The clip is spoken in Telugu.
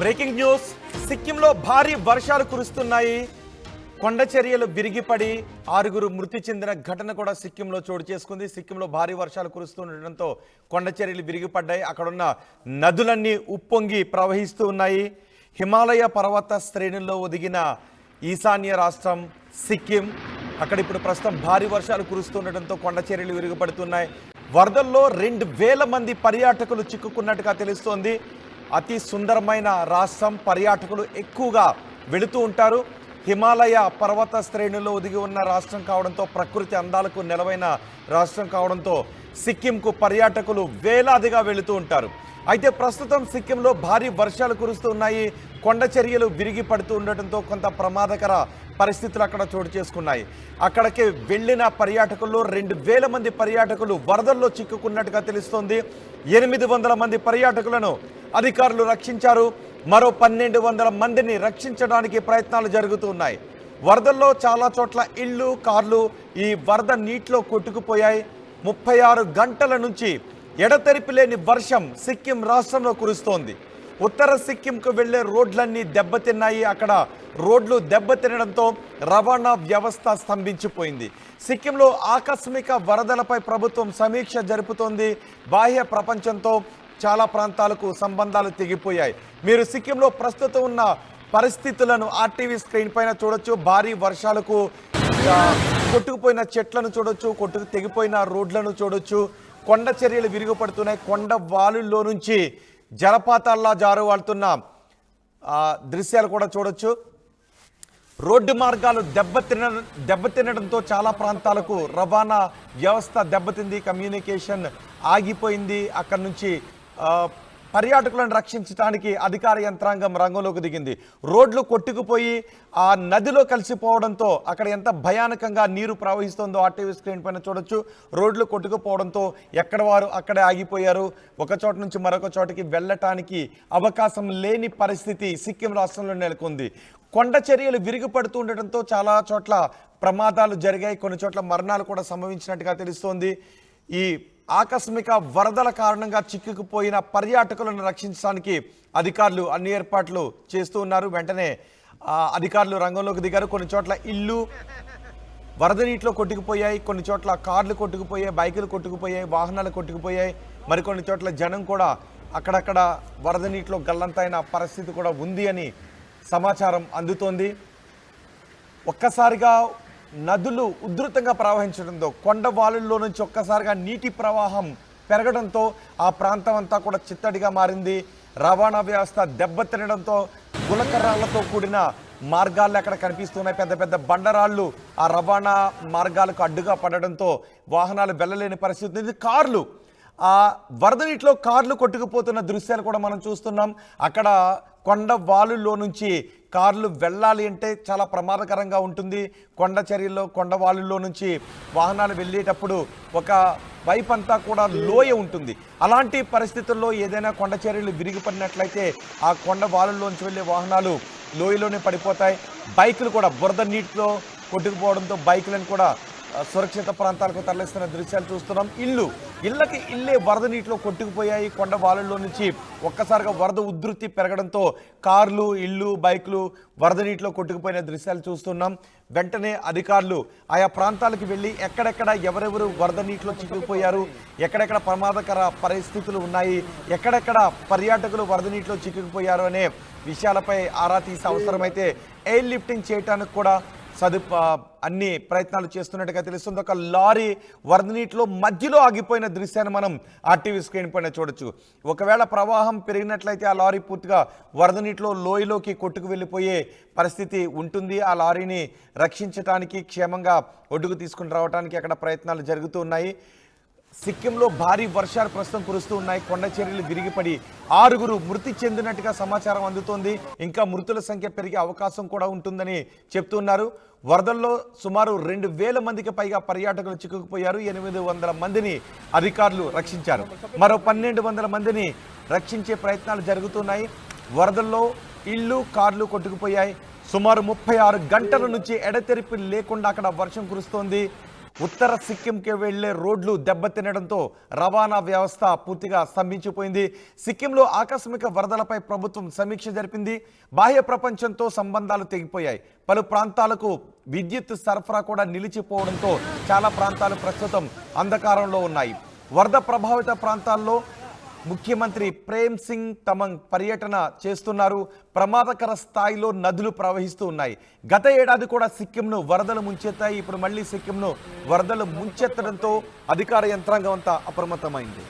Breaking news. సిక్కింలో భారీ వర్షాలు కురుస్తున్నాయి. కొండ చర్యలు విరిగిపడి 6 మృతి చెందిన ఘటన కూడా సిక్కింలో చోటు చేసుకుంది. సిక్కింలో భారీ వర్షాలు కురుస్తుండటంతో కొండ చర్యలు విరిగిపడ్డాయి. అక్కడున్న నదులన్నీ ఉప్పొంగి ప్రవహిస్తూ ఉన్నాయి. హిమాలయ పర్వత శ్రేణుల్లో ఒదిగిన ఈశాన్య రాష్ట్రం సిక్కిం. అక్కడ ఇప్పుడు ప్రస్తుతం భారీ వర్షాలు కురుస్తుండటంతో కొండ చర్యలు విరిగిపడుతున్నాయి. వరదల్లో 2000 మంది పర్యాటకులు చిక్కుకున్నట్టుగా తెలుస్తోంది. అతి సుందరమైన రాష్ట్రం, పర్యాటకులు ఎక్కువగా వెళుతూ ఉంటారు. హిమాలయ పర్వత శ్రేణుల్లో ఒదిగి ఉన్న రాష్ట్రం కావడంతో, ప్రకృతి అందాలకు నెలవైన రాష్ట్రం కావడంతో సిక్కింకు పర్యాటకులు వేలాదిగా వెళుతూ ఉంటారు. అయితే ప్రస్తుతం సిక్కింలో భారీ వర్షాలు కురుస్తూ ఉన్నాయి. కొండ చర్యలు విరిగి పడుతూ ఉండటంతో కొంత ప్రమాదకర పరిస్థితులు అక్కడ చోటు చేసుకున్నాయి. అక్కడికి వెళ్ళిన పర్యాటకుల్లో 2000 మంది పర్యాటకులు వరదల్లో చిక్కుకున్నట్టుగా తెలుస్తోంది. 800 మంది పర్యాటకులను అధికారులు రక్షించారు. మరో 1200 మందిని రక్షించడానికి ప్రయత్నాలు జరుగుతున్నాయి. వరదల్లో చాలా చోట్ల ఇళ్ళు, కార్లు ఈ వరద నీటిలో కొట్టుకుపోయాయి. 36 గంటల నుంచి ఎడతెరిపి లేని వర్షం సిక్కిం రాష్ట్రంలో కురుస్తోంది. ఉత్తర సిక్కింకు వెళ్లే రోడ్లన్నీ దెబ్బతిన్నాయి. అక్కడ రోడ్లు దెబ్బతినడంతో రవాణా వ్యవస్థ స్తంభించిపోయింది. సిక్కింలో ఆకస్మిక వరదలపై ప్రభుత్వం సమీక్ష జరుపుతోంది. బాహ్య ప్రపంచంతో చాలా ప్రాంతాలకు సంబంధాలు తెగిపోయాయి. మీరు సిక్కింలో ప్రస్తుతం ఉన్న పరిస్థితులను ఆర్టీవీ స్క్రీన్ పైన చూడొచ్చు. భారీ వర్షాలకు కొట్టుకుపోయిన చెట్లను చూడొచ్చు, తెగిపోయిన రోడ్లను చూడొచ్చు. కొండ చర్యలు విరిగిపడుతున్నాయి. కొండ వాలుల్లో నుంచి జలపాతాల్లా జారువాడుతున్న దృశ్యాలు కూడా చూడొచ్చు. రోడ్డు మార్గాలు దెబ్బతినడంతో చాలా ప్రాంతాలకు రవాణా వ్యవస్థ దెబ్బతింది. కమ్యూనికేషన్ ఆగిపోయింది. అక్కడి నుంచి పర్యాటకులను రక్షించడానికి అధికార యంత్రాంగం రంగంలోకి దిగింది. రోడ్లు కొట్టుకుపోయి ఆ నదిలో కలిసిపోవడంతో అక్కడ ఎంత భయానకంగా నీరు ప్రవహిస్తుందో ఆర్టీవీ స్క్రీన్ పైన చూడొచ్చు. రోడ్లు కొట్టుకుపోవడంతో ఎక్కడ వారు అక్కడే ఆగిపోయారు. ఒక చోట నుంచి మరొక చోటకి వెళ్ళటానికి అవకాశం లేని పరిస్థితి సిక్కిం రాష్ట్రంలో నెలకొంది. కొండ చర్యలు విరిగిపడుతూ ఉండటంతో చాలా చోట్ల ప్రమాదాలు జరిగాయి. కొన్ని చోట్ల మరణాలు కూడా సంభవించినట్టుగా తెలుస్తోంది. ఈ ఆకస్మిక వరదల కారణంగా చిక్కుకుపోయిన పర్యాటకులను రక్షించడానికి అధికారులు అన్ని ఏర్పాట్లు చేస్తూ ఉన్నారు. వెంటనే అధికారులు రంగంలోకి దిగారు. కొన్ని చోట్ల ఇళ్ళు వరద నీటిలో కొట్టుకుపోయాయి. కొన్ని చోట్ల కార్లు కొట్టుకుపోయాయి, బైకులు కొట్టుకుపోయాయి, వాహనాలు కొట్టుకుపోయాయి. మరికొన్ని చోట్ల జనం కూడా అక్కడక్కడ వరద నీటిలో గల్లంతైన పరిస్థితి కూడా ఉంది అని సమాచారం అందుతోంది. ఒక్కసారిగా నదులు ఉధృతంగా ప్రవహించడంతో, కొండ వాలుల్లో నుంచి ఒక్కసారిగా నీటి ప్రవాహం పెరగడంతో ఆ ప్రాంతం అంతా కూడా చిత్తడిగా మారింది. రవాణా వ్యవస్థ దెబ్బతినడంతో గులకర్రాళ్లతో కూడిన మార్గాలు అక్కడ కనిపిస్తున్నాయి. పెద్ద పెద్ద బండరాళ్ళు ఆ రవాణా మార్గాలకు అడ్డుగా పడడంతో వాహనాలు వెళ్ళలేని పరిస్థితి ఉంది. కార్లు ఆ వరద నీటిలో కార్లు కొట్టుకుపోతున్న దృశ్యాలు కూడా మనం చూస్తున్నాం. అక్కడ కొండ వాలుల్లో నుంచి కార్లు వెళ్ళాలి అంటే చాలా ప్రమాదకరంగా ఉంటుంది. కొండ చర్యల్లో, కొండ వాలుల్లో నుంచి వాహనాలు వెళ్ళేటప్పుడు ఒక వైపు అంతా కూడా లోయ ఉంటుంది. అలాంటి పరిస్థితుల్లో ఏదైనా కొండ చర్యలు విరిగిపడినట్లయితే ఆ కొండ వాలుల్లోంచి వెళ్ళే వాహనాలు లోయలోనే పడిపోతాయి. బైకులు కూడా బురద నీటిలో కొట్టుకుపోవడంతో బైకులను కూడా సురక్షిత ప్రాంతాలకు తరలిస్తున్న దృశ్యాలు చూస్తున్నాం. ఇళ్ళకి ఇల్లే వరద నీటిలో కొట్టుకుపోయాయి. కొండ వాలుల్లో నుంచి ఒక్కసారిగా వరద ఉధృతి పెరగడంతో కార్లు, ఇళ్ళు, బైకులు వరద నీటిలో కొట్టుకుపోయిన దృశ్యాలు చూస్తున్నాం. వెంటనే అధికారులు ఆయా ప్రాంతాలకు వెళ్ళి ఎక్కడెక్కడ ఎవరెవరు వరద నీటిలో చిక్కుకుపోయారు, ఎక్కడెక్కడ ప్రమాదకర పరిస్థితులు ఉన్నాయి, ఎక్కడెక్కడ పర్యాటకులు వరద నీటిలో చిక్కుకుపోయారు అనే విషయాలపై ఆరా తీసి అవసరమైతే ఎయిర్ లిఫ్టింగ్ చేయడానికి కూడా అన్ని ప్రయత్నాలు చేస్తున్నట్టుగా తెలుస్తుంది. ఒక లారీ వరద నీటిలో మధ్యలో ఆగిపోయిన దృశ్యాన్ని మనం ఆర్టీవీ స్క్రీన్ పైన చూడొచ్చు. ఒకవేళ ప్రవాహం పెరిగినట్లయితే ఆ లారీ పూర్తిగా వరద నీటిలో లోయలోకి కొట్టుకు వెళ్ళిపోయే పరిస్థితి ఉంటుంది. ఆ లారీని రక్షించడానికి, క్షేమంగా ఒడ్డుకు తీసుకుని రావడానికి అక్కడ ప్రయత్నాలు జరుగుతూ ఉన్నాయి. సిక్కింలో భారీ వర్షాలు ప్రస్తుతం కురుస్తూ ఉన్నాయి. కొండ చర్యలు విరిగిపడి 6 మృతి చెందినట్టుగా సమాచారం అందుతోంది. ఇంకా మృతుల సంఖ్య పెరిగే అవకాశం కూడా ఉంటుందని చెప్తున్నారు. వరదల్లో సుమారు 2000 మందికి పైగా పర్యాటకులు చిక్కుకుపోయారు. 800 మందిని అధికారులు రక్షించారు. మరో 1200 మందిని రక్షించే ప్రయత్నాలు జరుగుతున్నాయి. వరదల్లో ఇళ్ళు, కార్లు కొట్టుకుపోయాయి. సుమారు 36 గంటల నుంచి ఎడతెరిపి లేకుండా అక్కడ వర్షం కురుస్తోంది. ఉత్తర సిక్కింకి వెళ్లే రోడ్లు దెబ్బతినడంతో రవాణా వ్యవస్థ పూర్తిగా స్తంభించిపోయింది. సిక్కింలో ఆకస్మిక వరదలపై ప్రభుత్వం సమీక్ష జరిపింది. బాహ్య ప్రపంచంతో సంబంధాలు తెగిపోయాయి. పలు ప్రాంతాలకు విద్యుత్ సరఫరా కూడా నిలిచిపోవడంతో చాలా ప్రాంతాలు ప్రస్తుతం అంధకారంలో ఉన్నాయి. వరద ప్రభావిత ప్రాంతాల్లో ముఖ్యమంత్రి ప్రేమ్ సింగ్ తమంగ్ పర్యటన చేస్తున్నారు. ప్రమాదకర స్థాయిలో నదులు ప్రవహిస్తూ ఉన్నాయి. గత ఏడాది కూడా సిక్కింను వరదలు ముంచెత్తాయి. ఇప్పుడు మళ్ళీ సిక్కింను వరదలు ముంచెత్తడంతో అధికార యంత్రాంగం అంతా అప్రమత్తమైంది.